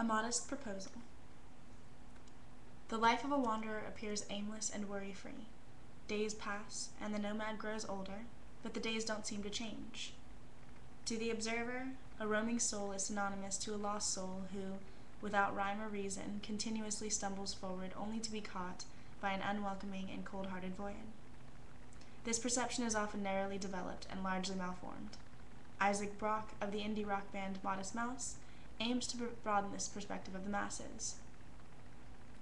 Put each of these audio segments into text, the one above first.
modest proposal. The life of a wanderer appears aimless and worry-free. Days pass, and the nomad grows older, but the days don't seem to change. To the observer, a roaming soul is synonymous to a lost soul who, without rhyme or reason, continuously stumbles forward only to be caught by an unwelcoming and cold-hearted void. This perception is often narrowly developed and largely malformed. Isaac Brock of the indie rock band Modest Mouse aims to broaden this perspective of the masses.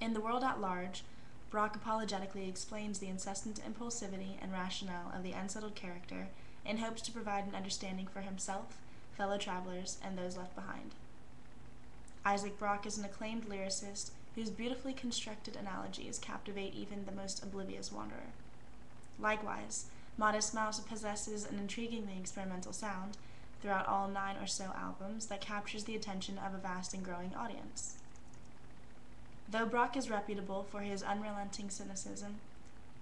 In The World at Large, Brock apologetically explains the incessant impulsivity and rationale of the unsettled character in hopes to provide an understanding for himself, fellow travelers, and those left behind. Isaac Brock is an acclaimed lyricist whose beautifully constructed analogies captivate even the most oblivious wanderer. Likewise, Modest Mouse possesses an intriguingly experimental sound throughout all 9 or so albums that captures the attention of a vast and growing audience. Though Brock is reputable for his unrelenting cynicism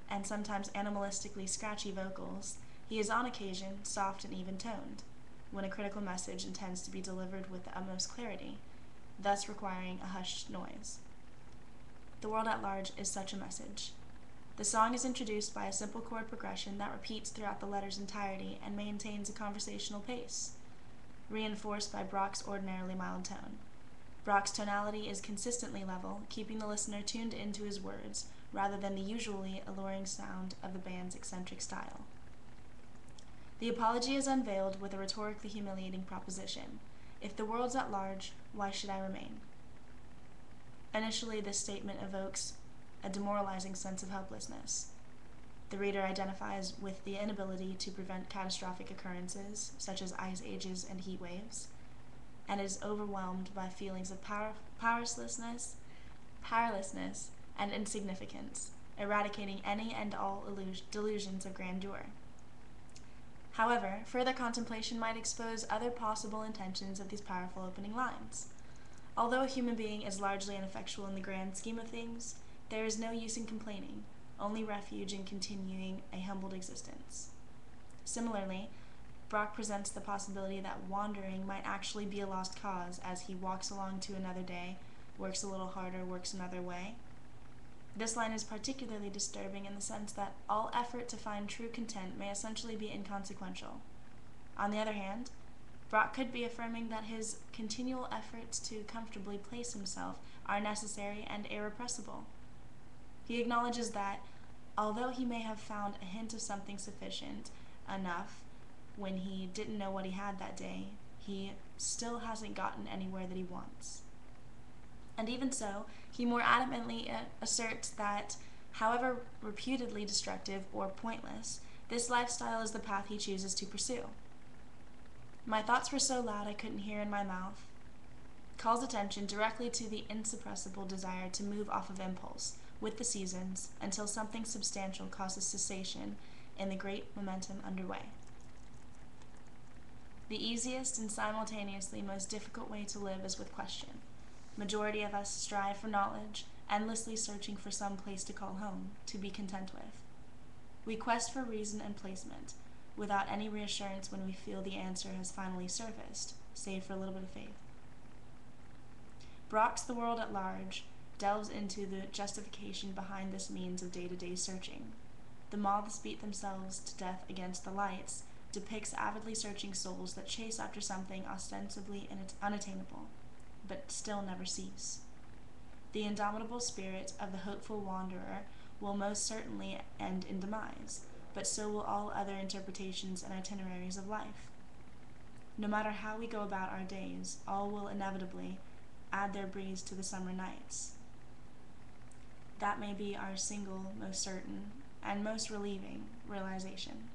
and sometimes animalistically scratchy vocals, he is on occasion soft and even-toned, when a critical message intends to be delivered with the utmost clarity, thus requiring a hushed noise. The World at Large is such a message. The song is introduced by a simple chord progression that repeats throughout the letter's entirety and maintains a conversational pace, reinforced by Brock's ordinarily mild tone. Brock's tonality is consistently level, keeping the listener tuned into his words, rather than the usually alluring sound of the band's eccentric style. The apology is unveiled with a rhetorically humiliating proposition. If the world's at large, why should I remain? Initially, this statement evokes a demoralizing sense of helplessness. The reader identifies with the inability to prevent catastrophic occurrences, such as ice ages and heat waves, and is overwhelmed by feelings of powerlessness and insignificance, eradicating any and all delusions of grandeur. However, further contemplation might expose other possible intentions of these powerful opening lines. Although a human being is largely ineffectual in the grand scheme of things, there is no use in complaining, only refuge in continuing a humbled existence. Similarly, Brock presents the possibility that wandering might actually be a lost cause as he walks along to another day, works a little harder, works another way. This line is particularly disturbing in the sense that all effort to find true content may essentially be inconsequential. On the other hand, Brock could be affirming that his continual efforts to comfortably place himself are necessary and irrepressible. He acknowledges that, although he may have found a hint of something sufficient enough when he didn't know what he had that day, he still hasn't gotten anywhere that he wants. And even so, he more adamantly asserts that, however reputedly destructive or pointless, this lifestyle is the path he chooses to pursue. My thoughts were so loud I couldn't hear in my mouth calls attention directly to the insuppressible desire to move off of impulse, with the seasons, until something substantial causes cessation in the great momentum underway. The easiest and simultaneously most difficult way to live is with question. Majority of us strive for knowledge, endlessly searching for some place to call home, to be content with. We quest for reason and placement, without any reassurance when we feel the answer has finally surfaced, save for a little bit of faith. Brock's The World at Large delves into the justification behind this means of day-to-day searching. The moths beat themselves to death against the lights depicts avidly searching souls that chase after something ostensibly unattainable, but still never cease. The indomitable spirit of the hopeful wanderer will most certainly end in demise, but so will all other interpretations and itineraries of life. No matter how we go about our days, all will inevitably add their breeze to the summer nights. That may be our single, most certain, and most relieving realization.